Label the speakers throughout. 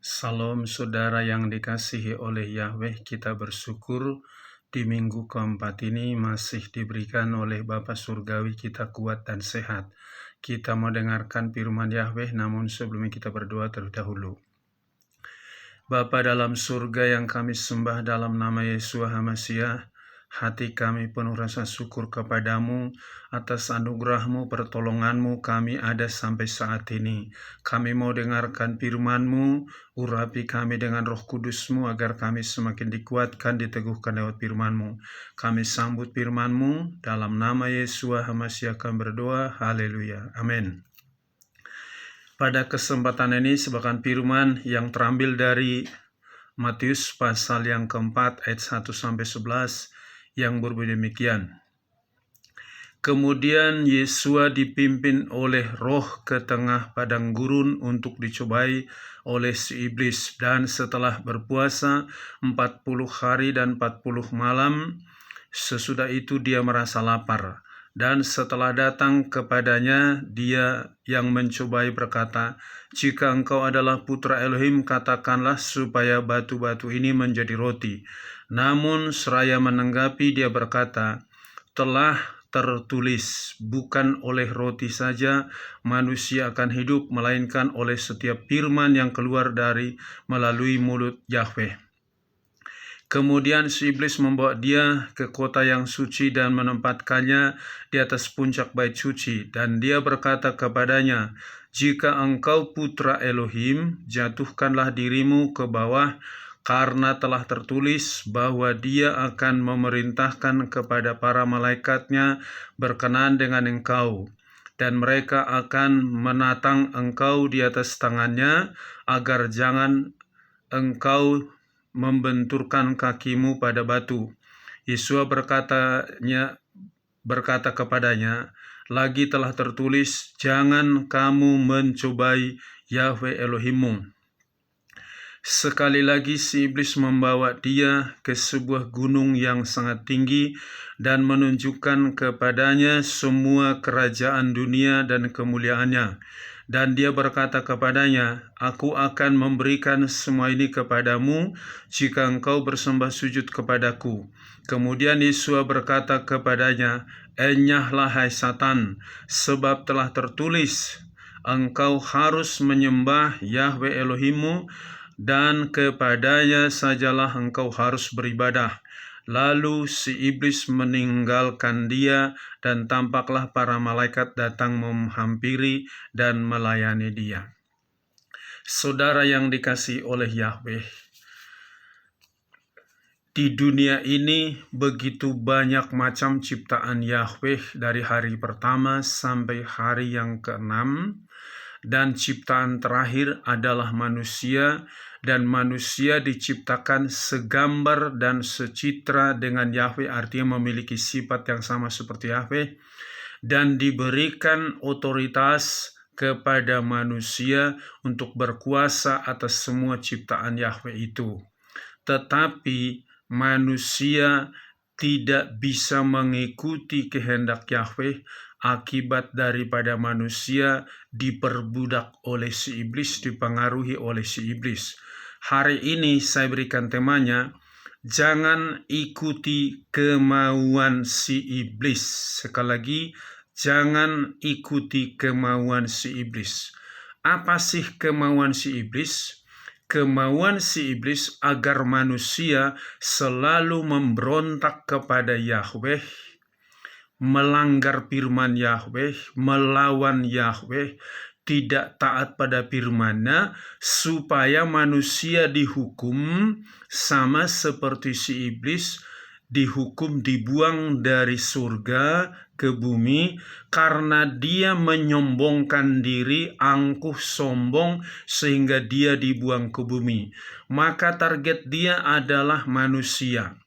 Speaker 1: Salam saudara yang dikasihi oleh Yahweh, kita bersyukur di minggu keempat ini masih diberikan oleh Bapa Surgawi kita kuat dan sehat. Kita mau dengarkan firman Yahweh, namun sebelumnya kita berdoa terlebih dahulu. Bapa dalam surga yang kami sembah dalam nama Yesus HaMasiah, hati kami penuh rasa syukur kepadamu atas anugerah-Mu, pertolongan-Mu kami ada sampai saat ini. Kami mau dengarkan firman-Mu, urapi kami dengan Roh Kudus-Mu agar kami semakin dikuatkan, diteguhkan lewat firman-Mu. Kami sambut firman-Mu, dalam nama Yesus HaMasiah kami berdoa, haleluya, amin. Pada kesempatan ini sebagian firman yang terambil dari Matius pasal yang keempat ayat 1-11 yang berbunyi demikian. Kemudian Yesua dipimpin oleh Roh ke tengah padang gurun untuk dicobai oleh si iblis, dan setelah berpuasa 40 hari dan 40 malam, sesudah itu dia merasa lapar. Dan setelah datang kepadanya dia yang mencobai berkata, "Jika engkau adalah putra Elohim, katakanlah supaya batu-batu ini menjadi roti." Namun seraya menanggapi dia berkata, "Telah tertulis, bukan oleh roti saja manusia akan hidup, melainkan oleh setiap firman yang keluar dari melalui mulut Yahweh." Kemudian si iblis membawa dia ke kota yang suci dan menempatkannya di atas puncak bait suci. Dan dia berkata kepadanya, "Jika engkau putra Elohim, jatuhkanlah dirimu ke bawah, karena telah tertulis bahwa dia akan memerintahkan kepada para malaikatnya berkenaan dengan engkau. Dan mereka akan menatang engkau di atas tangannya, agar jangan engkau membenturkan kakimu pada batu." Yesua berkata kepadanya, "Lagi telah tertulis, jangan kamu mencobai Yahweh Elohimmu." Sekali lagi si iblis membawa dia ke sebuah gunung yang sangat tinggi dan menunjukkan kepadanya semua kerajaan dunia dan kemuliaannya. Dan dia berkata kepadanya, "Aku akan memberikan semua ini kepadamu jika engkau bersembah sujud kepadaku." Kemudian Yesua berkata kepadanya, "Enyahlah hai Satan, sebab telah tertulis, engkau harus menyembah Yahweh Elohimmu, dan kepadanya sajalah engkau harus beribadah." Lalu si iblis meninggalkan dia, dan tampaklah para malaikat datang menghampiri dan melayani dia. Saudara yang dikasihi oleh Yahweh, di dunia ini begitu banyak macam ciptaan Yahweh dari hari pertama sampai hari yang ke-6, dan ciptaan terakhir adalah manusia, dan manusia diciptakan segambar dan secitra dengan Yahweh, artinya memiliki sifat yang sama seperti Yahweh, dan diberikan otoritas kepada manusia untuk berkuasa atas semua ciptaan Yahweh itu. Tetapi manusia tidak bisa mengikuti kehendak Yahweh akibat daripada manusia diperbudak oleh si iblis, dipengaruhi oleh si iblis. Hari ini saya berikan temanya, jangan ikuti kemauan si iblis. Sekali lagi, jangan ikuti kemauan si iblis. Apa sih kemauan si iblis? Kemauan si iblis agar manusia selalu memberontak kepada Yahweh, melanggar firman Yahweh, melawan Yahweh, tidak taat pada firman-Nya, supaya manusia dihukum sama seperti si iblis, dihukum dibuang dari surga ke bumi karena dia menyombongkan diri, angkuh sombong sehingga dia dibuang ke bumi. Maka target dia adalah manusia.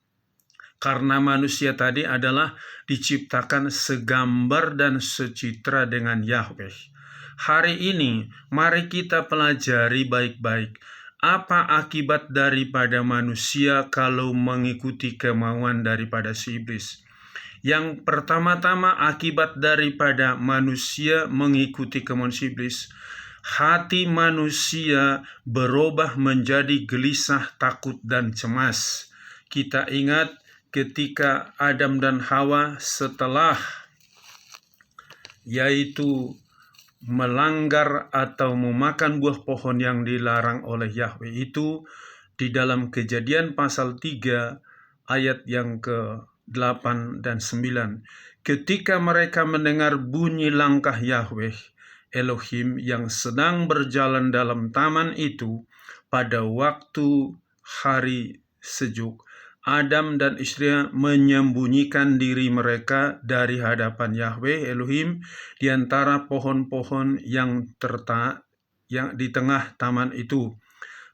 Speaker 1: Karena manusia tadi adalah diciptakan segambar dan secitra dengan Yahweh. Hari ini mari kita pelajari baik-baik apa akibat daripada manusia kalau mengikuti kemauan daripada si iblis. Yang pertama-tama akibat daripada manusia mengikuti kemauan si iblis, hati manusia berubah menjadi gelisah, takut, dan cemas. Kita ingat ketika Adam dan Hawa setelah yaitu melanggar atau memakan buah pohon yang dilarang oleh Yahweh itu, di dalam Kejadian pasal 3 ayat yang ke-8 dan 9. Ketika mereka mendengar bunyi langkah Yahweh Elohim yang sedang berjalan dalam taman itu pada waktu hari sejuk, Adam dan istrinya menyembunyikan diri mereka dari hadapan Yahweh Elohim di antara pohon-pohon yang di tengah taman itu.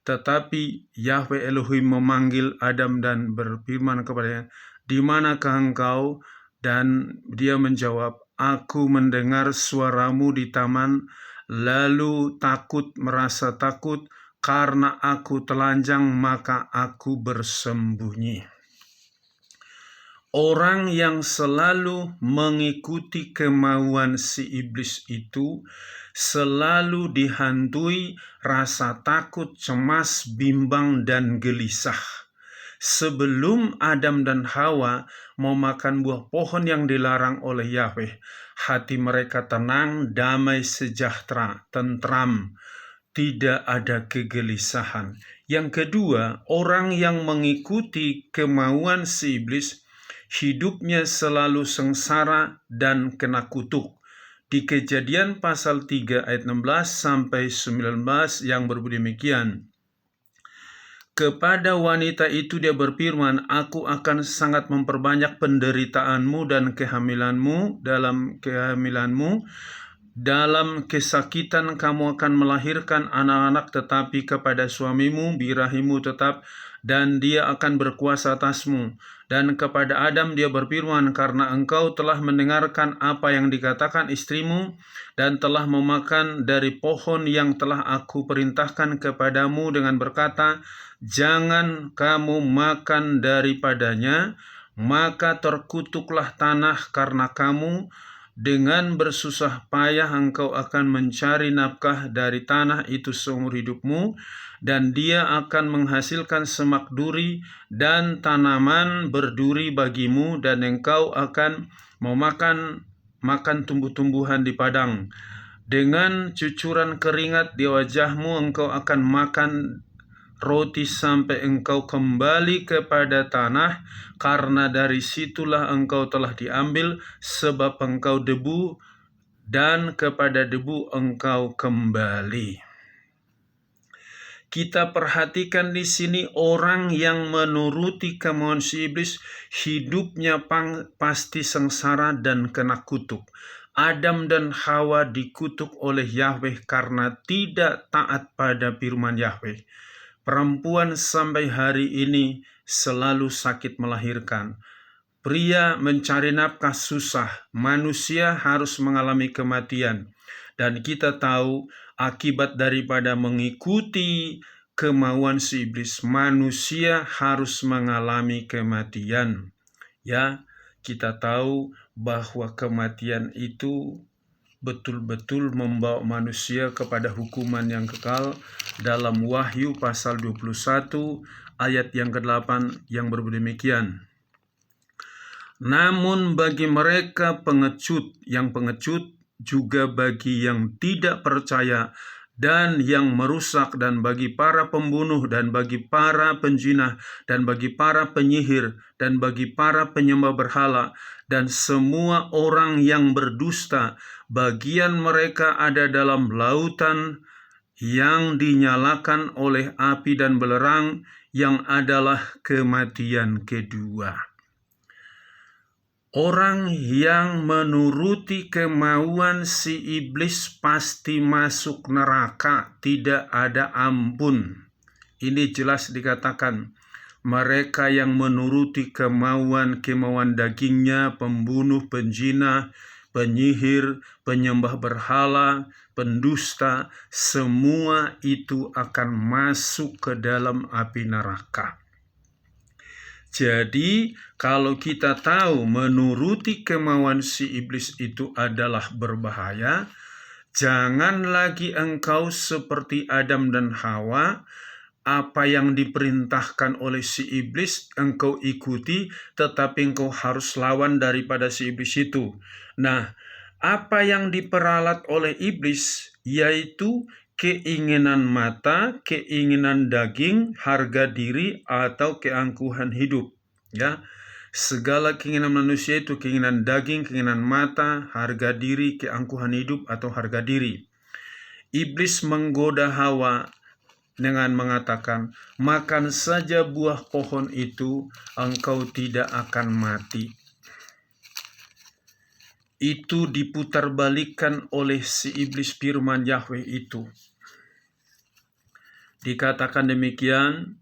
Speaker 1: Tetapi Yahweh Elohim memanggil Adam dan berfirman kepadanya, "Di manakah engkau?" Dan dia menjawab, "Aku mendengar suaramu di taman, lalu merasa takut, karena aku telanjang, maka aku bersembunyi." Orang yang selalu mengikuti kemauan si iblis itu selalu dihantui rasa takut, cemas, bimbang, dan gelisah. Sebelum Adam dan Hawa mau makan buah pohon yang dilarang oleh Yahweh, hati mereka tenang, damai, sejahtera, tentram, tidak ada kegelisahan. Yang kedua, orang yang mengikuti kemauan si iblis, hidupnya selalu sengsara dan kena kutuk. Di Kejadian pasal 3 ayat 16 sampai 19 yang berbunyi demikian. Kepada wanita itu dia berfirman, "Aku akan sangat memperbanyak penderitaanmu dan kehamilanmu. Dalam kesakitan kamu akan melahirkan anak-anak, tetapi kepada suamimu birahimu tetap, dan dia akan berkuasa atasmu." Dan kepada Adam dia berfirman, "Karena engkau telah mendengarkan apa yang dikatakan istrimu, dan telah memakan dari pohon yang telah aku perintahkan kepadamu dengan berkata, 'Jangan kamu makan daripadanya,' maka terkutuklah tanah karena kamu. Dengan bersusah payah engkau akan mencari nafkah dari tanah itu seumur hidupmu, dan dia akan menghasilkan semak duri dan tanaman berduri bagimu, dan engkau akan makan tumbuh-tumbuhan di padang. Dengan cucuran keringat di wajahmu engkau akan makan roti sampai engkau kembali kepada tanah, karena dari situlah engkau telah diambil, sebab engkau debu, dan kepada debu engkau kembali." Kita perhatikan di sini orang yang menuruti kemauan si iblis, hidupnya pasti sengsara dan kena kutuk. Adam dan Hawa dikutuk oleh Yahweh karena tidak taat pada firman Yahweh. Perempuan sampai hari ini selalu sakit melahirkan. Pria mencari nafkah susah, manusia harus mengalami kematian. Dan kita tahu akibat daripada mengikuti kemauan si iblis, manusia harus mengalami kematian. Ya, kita tahu bahwa kematian itu betul-betul membawa manusia kepada hukuman yang kekal dalam Wahyu pasal 21 ayat yang ke-8 yang berbunyi demikian. "Namun bagi mereka pengecut, juga bagi yang tidak percaya dan yang merusak, dan bagi para pembunuh, dan bagi para penjinah, dan bagi para penyihir, dan bagi para penyembah berhala, dan semua orang yang berdusta, bagian mereka ada dalam lautan yang dinyalakan oleh api dan belerang, yang adalah kematian kedua." Orang yang menuruti kemauan si iblis pasti masuk neraka, tidak ada ampun. Ini jelas dikatakan, mereka yang menuruti kemauan dagingnya, pembunuh, penjinah, penyihir, penyembah berhala, pendusta, semua itu akan masuk ke dalam api neraka. Jadi, kalau kita tahu menuruti kemauan si iblis itu adalah berbahaya, Jangan lagi engkau seperti Adam dan Hawa, apa yang diperintahkan oleh si iblis engkau ikuti, tetapi engkau harus lawan daripada si iblis itu. Nah, apa yang diperalat oleh iblis yaitu keinginan mata, keinginan daging, harga diri, atau keangkuhan hidup. Ya, segala keinginan manusia itu keinginan daging, keinginan mata, harga diri, keangkuhan hidup, atau harga diri. Iblis menggoda Hawa dengan mengatakan, makan saja buah pohon itu, engkau tidak akan mati. Itu diputarbalikkan oleh si iblis firman Yahweh itu. Dikatakan demikian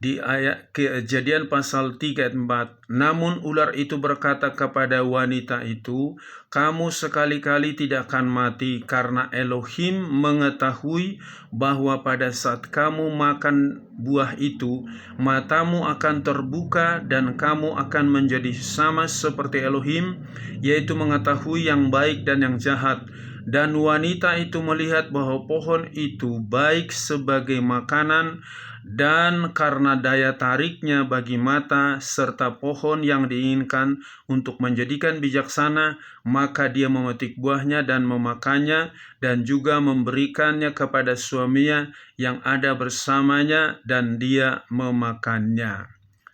Speaker 1: di ayat Kejadian pasal 3 ayat 4. Namun ular itu berkata kepada wanita itu, kamu sekali-kali tidak akan mati, karena Elohim mengetahui bahwa pada saat kamu makan buah itu, matamu akan terbuka dan kamu akan menjadi sama seperti Elohim, yaitu mengetahui yang baik dan yang jahat. Dan wanita itu melihat bahwa pohon itu baik sebagai makanan, dan karena daya tariknya bagi mata, serta pohon yang diinginkan untuk menjadikan bijaksana, maka dia memetik buahnya dan memakannya, dan juga memberikannya kepada suaminya yang ada bersamanya, dan dia memakannya.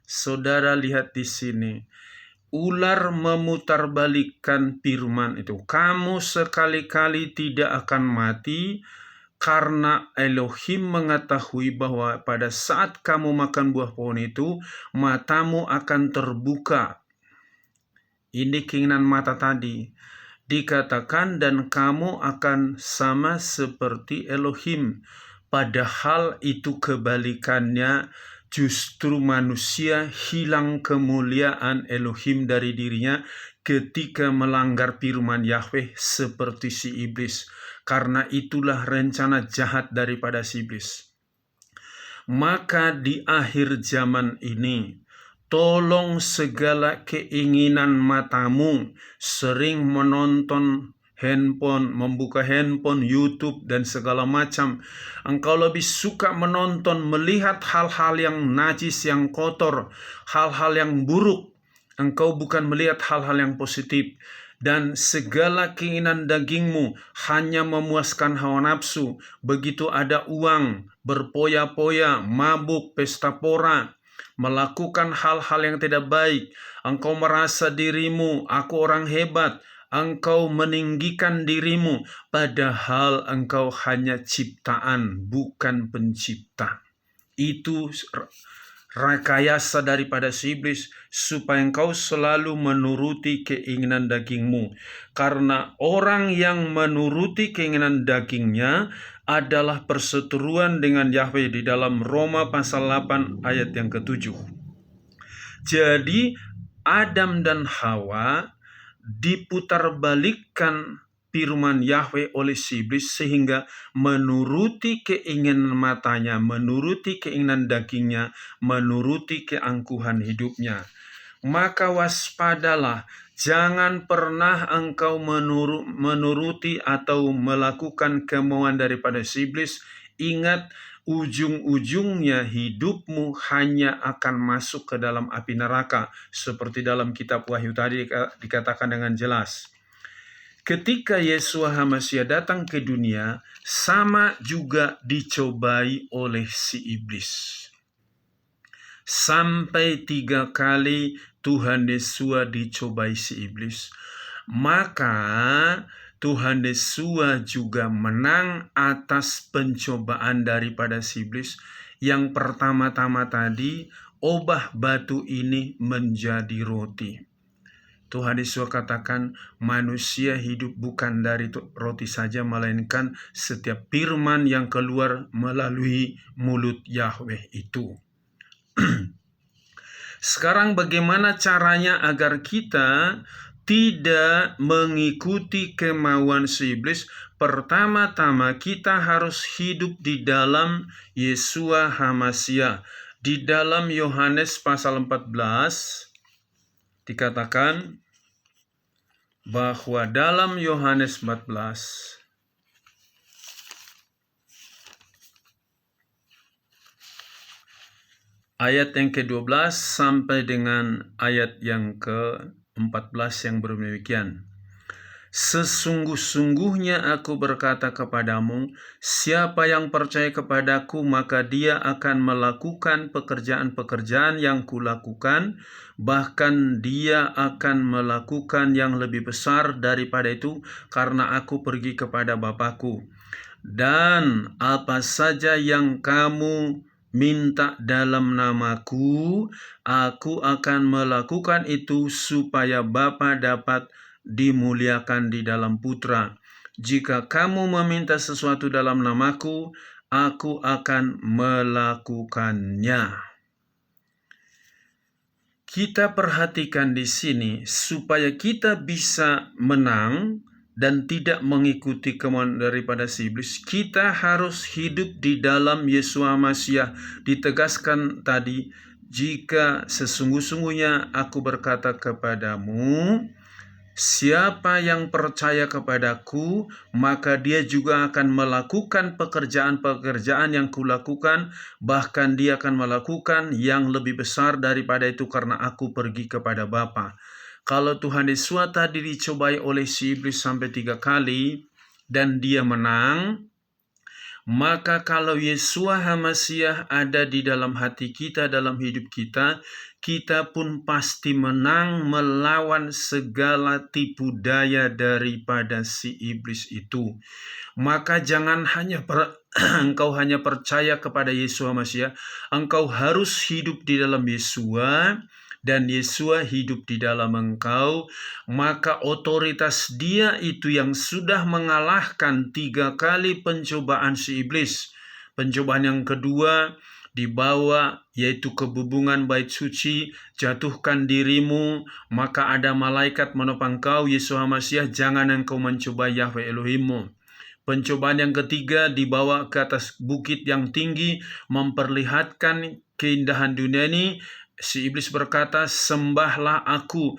Speaker 1: Saudara lihat di sini, ular memutarbalikkan firman itu. Kamu sekali-kali tidak akan mati, karena Elohim mengetahui bahwa pada saat kamu makan buah pohon itu, matamu akan terbuka. Ini keinginan mata tadi. Dikatakan, dan kamu akan sama seperti Elohim. Padahal itu kebalikannya, justru manusia hilang kemuliaan Elohim dari dirinya ketika melanggar firman Yahweh seperti si iblis. Karena itulah rencana jahat daripada si iblis. Maka di akhir zaman ini, tolong segala keinginan matamu, sering menonton handphone, membuka handphone, YouTube, dan segala macam. Engkau lebih suka menonton, melihat hal-hal yang najis, yang kotor, hal-hal yang buruk. Engkau bukan melihat hal-hal yang positif. Dan segala keinginan dagingmu hanya memuaskan hawa nafsu. Begitu ada uang, berpoya-poya, mabuk, pesta pora, melakukan hal-hal yang tidak baik. Engkau merasa dirimu, aku orang hebat. Engkau meninggikan dirimu, padahal engkau hanya ciptaan, bukan pencipta. Itu rekayasa daripada si iblis supaya engkau selalu menuruti keinginan dagingmu. Karena orang yang menuruti keinginan dagingnya adalah perseteruan dengan Yahweh di dalam Roma pasal 8 ayat yang ke-7. Jadi Adam dan Hawa diputarbalikkan firman Yahweh oleh si iblis sehingga menuruti keinginan matanya, menuruti keinginan dagingnya, menuruti keangkuhan hidupnya. Maka waspadalah, jangan pernah engkau menuruti atau melakukan kemauan daripada si iblis. Ingat, ujung-ujungnya hidupmu hanya akan masuk ke dalam api neraka. Seperti dalam kitab Wahyu tadi dikatakan dengan jelas. Ketika Yeshua HaMashiach datang ke dunia, sama juga dicobai oleh si iblis. Sampai 3 kali Tuhan Yesus dicobai si iblis. Maka Tuhan Yesus juga menang atas pencobaan daripada si iblis. Yang pertama-tama tadi, ubah batu ini menjadi roti. Tuhan Yesus katakan, manusia hidup bukan dari roti saja, melainkan setiap firman yang keluar melalui mulut Yahweh itu. Sekarang bagaimana caranya agar kita tidak mengikuti kemauan si iblis? Pertama-tama kita harus hidup di dalam Yeshua HaMashiach. Di dalam Yohanes pasal 14 dikatakan, bahwa dalam Yohanes 14 ayat yang ke-12 sampai dengan ayat yang ke-14 yang demikian. Sesungguh-sungguhnya aku berkata kepadamu, siapa yang percaya kepadaku, maka dia akan melakukan pekerjaan-pekerjaan yang kulakukan, bahkan dia akan melakukan yang lebih besar daripada itu, karena aku pergi kepada Bapa-Ku. Dan apa saja yang kamu minta dalam namaku, aku akan melakukan itu supaya Bapa dapat dimuliakan di dalam Putra. Jika kamu meminta sesuatu dalam namaku, aku akan melakukannya. Kita perhatikan di sini supaya kita bisa menang dan tidak mengikuti kemauan daripada si iblis, kita harus hidup di dalam Yesus Masiah. Ditegaskan tadi, jika sesungguh-sungguhnya aku berkata kepadamu, siapa yang percaya kepadaku, maka dia juga akan melakukan pekerjaan-pekerjaan yang kulakukan, bahkan dia akan melakukan yang lebih besar daripada itu, karena aku pergi kepada Bapa. Kalau Tuhan Yesus tadi dicobai oleh si iblis sampai 3 kali dan dia menang, maka kalau Yeshua HaMasiah ada di dalam hati kita, dalam hidup kita, kita pun pasti menang melawan segala tipu daya daripada si iblis itu. Maka jangan hanya engkau hanya percaya kepada Yeshua HaMasiah, engkau harus hidup di dalam Yeshua, dan Yeshua hidup di dalam engkau, maka otoritas Dia itu yang sudah mengalahkan 3 kali pencobaan si iblis. Pencobaan yang kedua dibawa, yaitu kebubungan bait suci, jatuhkan dirimu, maka ada malaikat menopang kau, Yeshua HaMasiah, jangan engkau mencoba Yahweh Elohimmu. Pencobaan yang ketiga dibawa ke atas bukit yang tinggi, memperlihatkan keindahan dunia ini. Si iblis berkata, sembahlah aku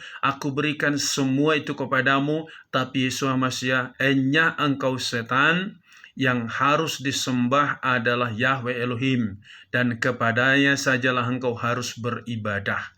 Speaker 1: berikan semua itu kepadamu. Tapi Yesus HaMasiah, enya engkau setan, yang harus disembah adalah Yahweh Elohim, dan kepadanya sajalah engkau harus beribadah.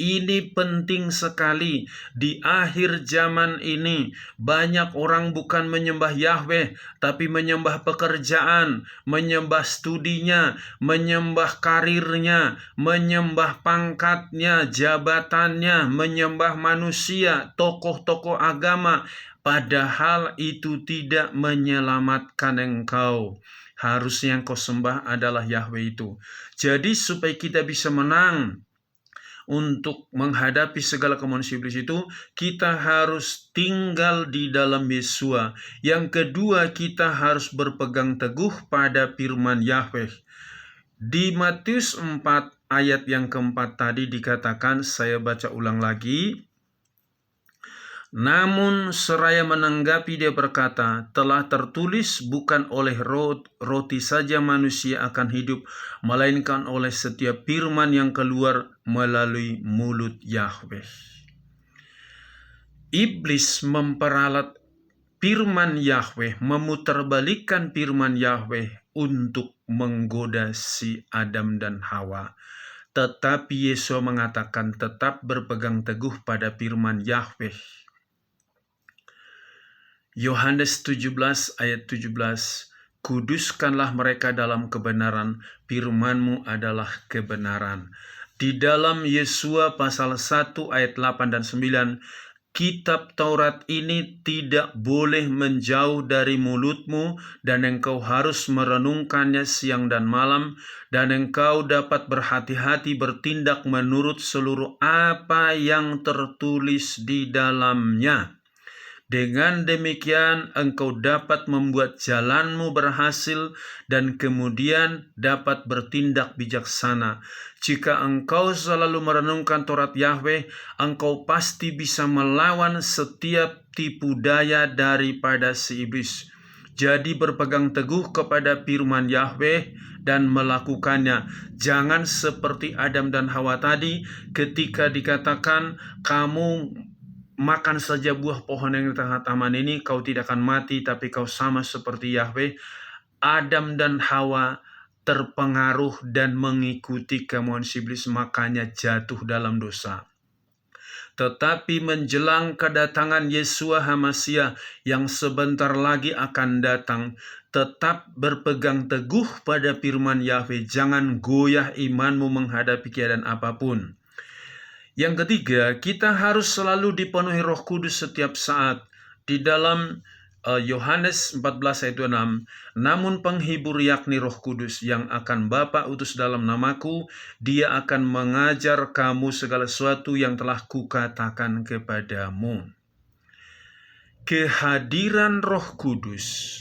Speaker 1: Ini penting sekali. Di akhir zaman ini, banyak orang bukan menyembah Yahweh, tapi menyembah pekerjaan, menyembah studinya, menyembah karirnya, menyembah pangkatnya, jabatannya, menyembah manusia, tokoh-tokoh agama. Padahal itu tidak menyelamatkan engkau. Harusnya yang kau sembah adalah Yahweh itu. Jadi supaya kita bisa menang untuk menghadapi segala kemauan iblis itu, kita harus tinggal di dalam Yeshua. Yang kedua, kita harus berpegang teguh pada firman Yahweh. Di Matius 4 ayat yang keempat tadi dikatakan, saya baca ulang lagi. Namun seraya menanggapi dia berkata, telah tertulis, bukan oleh roti saja manusia akan hidup, melainkan oleh setiap firman yang keluar melalui mulut Yahweh. Iblis memperalat firman Yahweh, memutarbalikkan firman Yahweh untuk menggoda si Adam dan Hawa. Tetapi Yesus mengatakan tetap berpegang teguh pada firman Yahweh. Yohanes 17 ayat 17, kuduskanlah mereka dalam kebenaran, firman-Mu adalah kebenaran. Di dalam Yesua pasal 1 ayat 8 dan 9, kitab Taurat ini tidak boleh menjauh dari mulutmu, dan engkau harus merenungkannya siang dan malam, dan engkau dapat berhati-hati bertindak menurut seluruh apa yang tertulis di dalamnya. Dengan demikian engkau dapat membuat jalanmu berhasil dan kemudian dapat bertindak bijaksana. Jika engkau selalu merenungkan Taurat Yahweh, engkau pasti bisa melawan setiap tipu daya daripada si iblis. Jadi berpegang teguh kepada firman Yahweh dan melakukannya. Jangan seperti Adam dan Hawa tadi ketika dikatakan kamu makan saja buah pohon yang di tengah taman ini, kau tidak akan mati, tapi kau sama seperti Yahweh. Adam dan Hawa terpengaruh dan mengikuti kemauan si iblis, makanya jatuh dalam dosa. Tetapi menjelang kedatangan Yeshua HaMasyiah yang sebentar lagi akan datang, tetap berpegang teguh pada firman Yahweh, jangan goyah imanmu menghadapi keadaan apapun. Yang ketiga, kita harus selalu dipenuhi Roh Kudus setiap saat. Di dalam Yohanes 14 ayat 26, namun penghibur yakni Roh Kudus yang akan Bapa utus dalam namaku, dia akan mengajar kamu segala sesuatu yang telah kukatakan kepadamu. Kehadiran Roh Kudus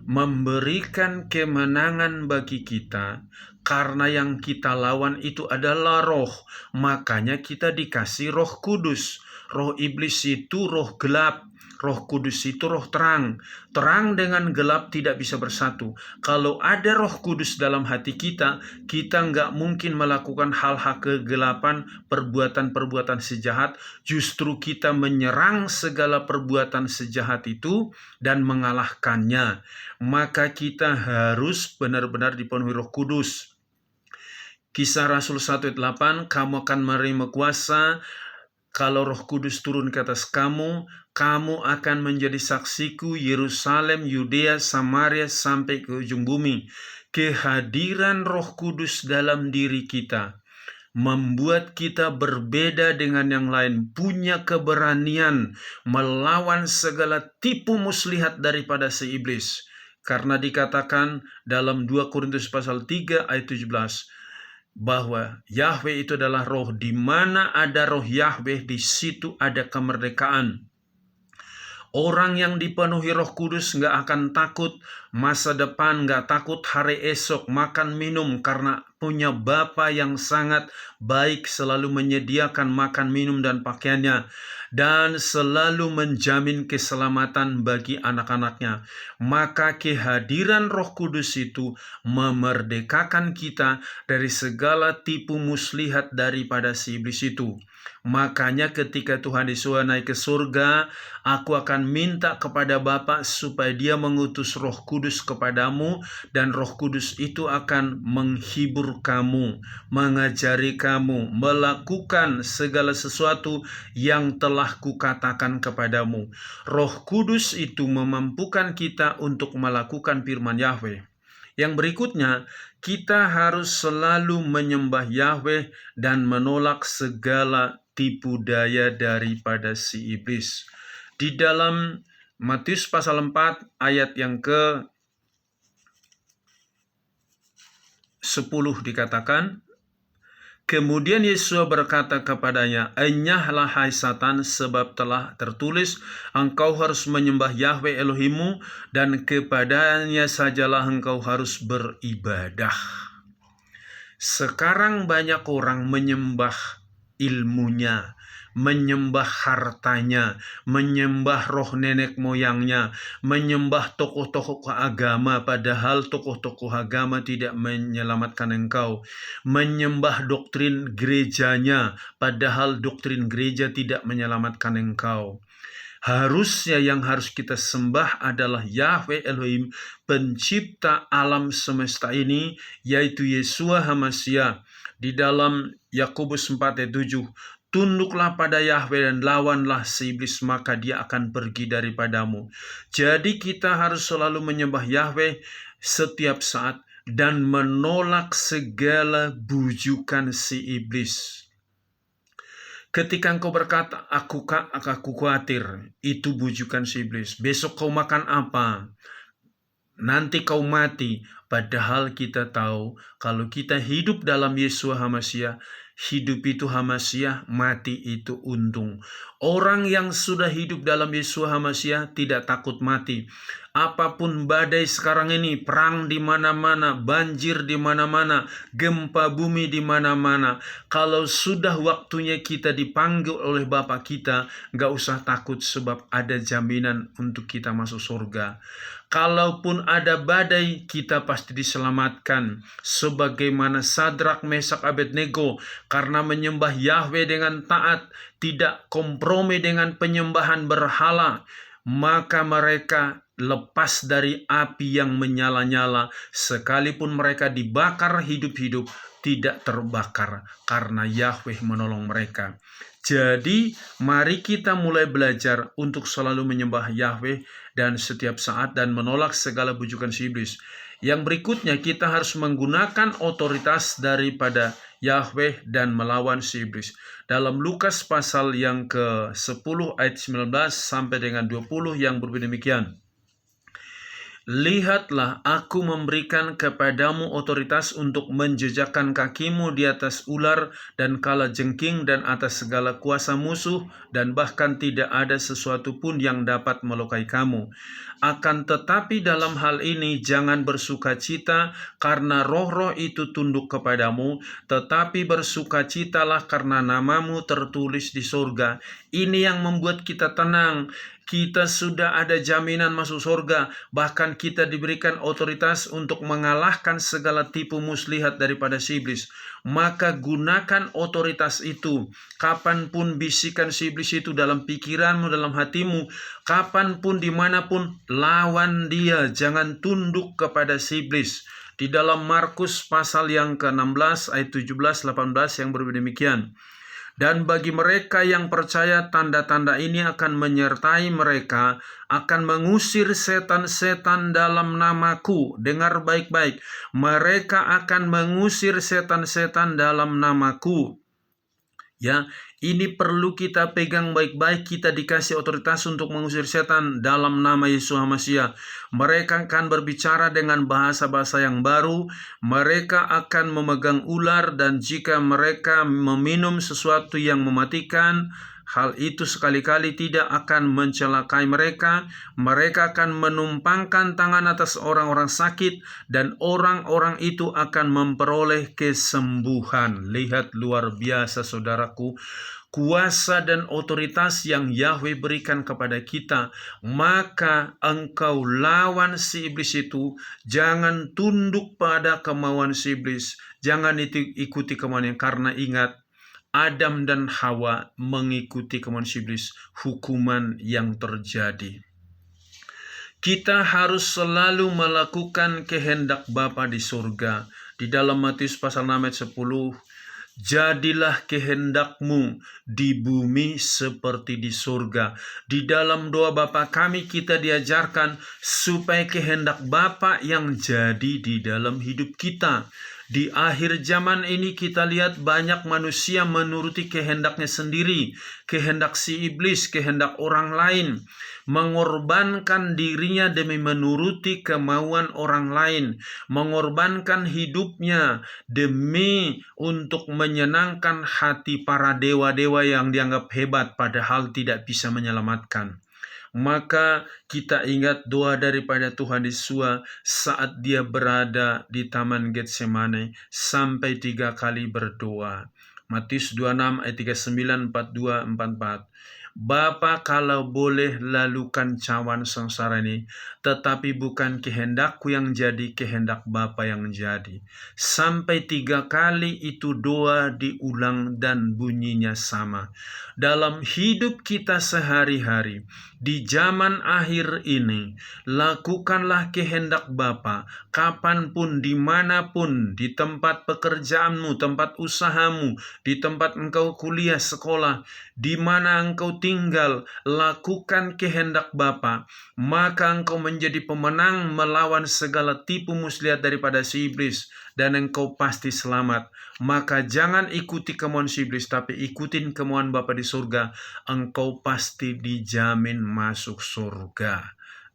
Speaker 1: memberikan kemenangan bagi kita, karena yang kita lawan itu adalah roh. Makanya kita dikasih Roh Kudus. Roh iblis itu roh gelap, Roh Kudus itu roh terang. Terang dengan gelap tidak bisa bersatu. Kalau ada Roh Kudus dalam hati kita, kita nggak mungkin melakukan hal-hal kegelapan, perbuatan-perbuatan sejahat. Justru kita menyerang segala perbuatan sejahat itu dan mengalahkannya. Maka kita harus benar-benar dipenuhi Roh Kudus. Kisah Rasul 1 ayat 8, kamu akan menerima kuasa kalau Roh Kudus turun ke atas kamu, kamu akan menjadi saksiku Yerusalem, Yudea, Samaria, sampai ke ujung bumi. Kehadiran Roh Kudus dalam diri kita membuat kita berbeda dengan yang lain, punya keberanian melawan segala tipu muslihat daripada si iblis. Karena dikatakan dalam 2 Korintus pasal 3 ayat 17, bahwa Yahweh itu adalah roh. Di mana ada roh Yahweh, di situ ada kemerdekaan. Orang yang dipenuhi Roh Kudus nggak akan takut masa depan, nggak takut hari esok, makan minum, karena punya Bapa yang sangat baik, selalu menyediakan makan minum dan pakaiannya, dan selalu menjamin keselamatan bagi anak-anaknya. Maka kehadiran Roh Kudus itu memerdekakan kita dari segala tipu muslihat daripada si iblis itu. Makanya ketika Tuhan Yesus naik ke surga, aku akan minta kepada Bapa supaya dia mengutus Roh Kudus kepadamu, dan Roh Kudus itu akan menghibur kamu, mengajari kamu, melakukan segala sesuatu yang telah kukatakan kepadamu. Roh Kudus itu memampukan kita untuk melakukan firman Yahweh. Yang berikutnya, kita harus selalu menyembah Yahweh dan menolak segala tipu daya daripada si iblis. Di dalam Matius pasal 4 ayat yang ke 10 dikatakan, kemudian Yesus berkata kepadanya, enyahlah hai Satan, sebab telah tertulis, engkau harus menyembah Yahweh Elohimmu, dan kepadanya sajalah engkau harus beribadah. Sekarang banyak orang menyembah ilmunya, menyembah hartanya, menyembah roh nenek moyangnya, menyembah tokoh-tokoh agama, padahal tokoh-tokoh agama tidak menyelamatkan engkau, menyembah doktrin gerejanya, padahal doktrin gereja tidak menyelamatkan engkau. Harusnya yang harus kita sembah adalah Yahweh Elohim, pencipta alam semesta ini, yaitu Yeshua HaMasyiah. Di dalam Yakobus 4 ayat 7, tunduklah pada Yahweh dan lawanlah si iblis, maka dia akan pergi daripadamu. Jadi kita harus selalu menyembah Yahweh setiap saat dan menolak segala bujukan si iblis. Ketika engkau berkata, aku khawatir, itu bujukan si iblis. Besok kau makan apa? Nanti kau mati. Padahal kita tahu kalau kita hidup dalam Yeshua HaMasyiah, hidup itu HaMasyiah, mati itu untung. Orang yang sudah hidup dalam Yeshua HaMasyiah tidak takut mati. Apapun badai sekarang ini, perang di mana-mana, banjir di mana-mana, gempa bumi di mana-mana, kalau sudah waktunya kita dipanggil oleh Bapa kita, gak usah takut, sebab ada jaminan untuk kita masuk surga. Kalaupun ada badai, kita pasti diselamatkan. Sebagaimana Sadrak, Mesak, Abednego, karena menyembah Yahweh dengan taat, tidak kompromi dengan penyembahan berhala, maka mereka lepas dari api yang menyala-nyala. Sekalipun mereka dibakar hidup-hidup, tidak terbakar karena Yahweh menolong mereka. Jadi mari kita mulai belajar untuk selalu menyembah Yahweh dan setiap saat dan menolak segala bujukan si iblis. Yang berikutnya, kita harus menggunakan otoritas daripada Yahweh dan melawan si iblis. Dalam Lukas pasal yang ke-10 ayat 19 sampai dengan 20 yang berbunyi demikian. Lihatlah, aku memberikan kepadamu otoritas untuk menjejakkan kakimu di atas ular dan kalajengking dan atas segala kuasa musuh, dan bahkan tidak ada sesuatu pun yang dapat melukai kamu. Akan tetapi dalam hal ini jangan bersukacita karena roh-roh itu tunduk kepadamu, tetapi bersukacitalah karena namamu tertulis di surga. Ini yang membuat kita tenang. Kita sudah ada jaminan masuk surga, bahkan kita diberikan otoritas untuk mengalahkan segala tipu muslihat daripada si iblis. Maka gunakan otoritas itu. Kapanpun bisikan si iblis itu dalam pikiranmu, dalam hatimu, kapanpun, dimanapun, lawan dia. Jangan tunduk kepada si iblis. Di dalam Markus pasal yang ke-16 ayat 17-18 yang berbunyi demikian. Dan bagi mereka yang percaya, tanda-tanda ini akan menyertai mereka, akan mengusir setan-setan dalam namaku. Dengar baik-baik, mereka akan mengusir setan-setan dalam namaku. Ya, ini perlu kita pegang baik-baik. Kita dikasih otoritas untuk mengusir setan dalam nama Yesus Hamasiah. Mereka akan berbicara dengan bahasa-bahasa yang baru. Mereka akan memegang ular, dan jika mereka meminum sesuatu yang mematikan, hal itu sekali-kali tidak akan mencelakai mereka. Mereka akan menumpangkan tangan atas orang-orang sakit, dan orang-orang itu akan memperoleh kesembuhan. Lihat, luar biasa saudaraku, kuasa dan otoritas yang Yahweh berikan kepada kita. Maka engkau lawan si iblis itu. Jangan tunduk pada kemauan si iblis. Jangan ikuti kemauannya, karena ingat, Adam dan Hawa mengikuti kemauan iblis, hukuman yang terjadi. Kita harus selalu melakukan kehendak Bapa di surga. Di dalam Matius pasal 6 ayat 10, jadilah kehendakmu di bumi seperti di surga. Di dalam doa Bapa kami kita diajarkan supaya kehendak Bapa yang jadi di dalam hidup kita. Di akhir zaman ini kita lihat banyak manusia menuruti kehendaknya sendiri, kehendak si iblis, kehendak orang lain, mengorbankan dirinya demi menuruti kemauan orang lain, mengorbankan hidupnya demi untuk menyenangkan hati para dewa-dewa yang dianggap hebat padahal tidak bisa menyelamatkan. Maka kita ingat doa daripada Tuhan Yesus saat dia berada di Taman Getsemane sampai 3 kali berdoa. Matius 26 ayat 39, 42, 44. Bapa, kalau boleh lalukan cawan sengsara ini, tetapi bukan kehendakku yang jadi, kehendak Bapa yang jadi. Sampai 3 kali itu doa diulang dan bunyinya sama. Dalam hidup kita sehari-hari, di zaman akhir ini, lakukanlah kehendak Bapa, kapanpun, dimanapun, di tempat pekerjaanmu, tempat usahamu, di tempat engkau kuliah, sekolah, di mana engkau tinggal, lakukan kehendak Bapa, maka engkau menjadi pemenang melawan segala tipu muslihat daripada si iblis, dan engkau pasti selamat. Maka jangan ikuti kemauan si iblis, tapi ikutin kemauan Bapa di surga. Engkau pasti dijamin masuk surga.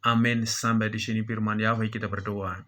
Speaker 1: Amin. Sampai di sini firman Yahweh, kita berdoa.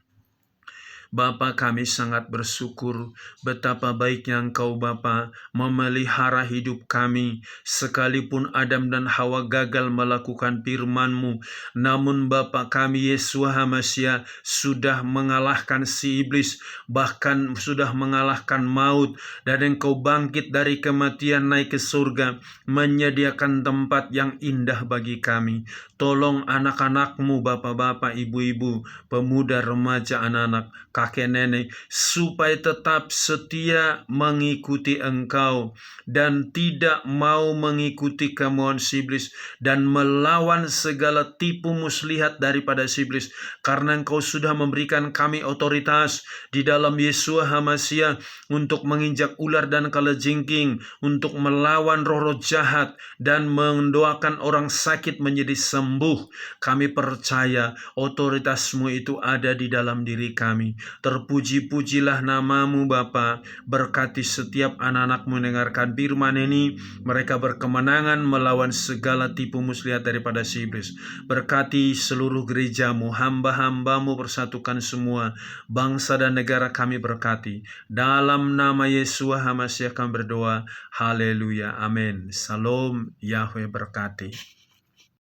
Speaker 1: Bapa, kami sangat bersyukur betapa baiknya Engkau Bapa memelihara hidup kami. Sekalipun Adam dan Hawa gagal melakukan firman-Mu, namun Bapa kami Yesus HaMasiah sudah mengalahkan si iblis, bahkan sudah mengalahkan maut, dan Engkau bangkit dari kematian naik ke surga, menyediakan tempat yang indah bagi kami. Tolong anak-anak-Mu, bapak-bapak, ibu-ibu, pemuda, remaja, anak-anak, kakek nenek, supaya tetap setia mengikuti Engkau dan tidak mau mengikuti kemauan si iblis dan melawan segala tipu muslihat daripada si iblis, karena Engkau sudah memberikan kami otoritas di dalam Yesus HaMasiah untuk menginjak ular dan kalajengking, untuk melawan roh-roh jahat dan mendoakan orang sakit menjadi sembuh. Kami percaya otoritas-Mu itu ada di dalam diri kami. Terpuji-pujilah nama-Mu Bapa. Berkati setiap anak-anak-Mu mendengarkan firman ini, mereka berkemenangan melawan segala tipu muslihat daripada si iblis. Berkati seluruh gereja-Mu, hamba-hamba-Mu, persatukan semua bangsa dan negara kami berkati. Dalam nama Yesus HaMasiah kami berdoa. Haleluya. Amin. Salam. Yahweh berkati.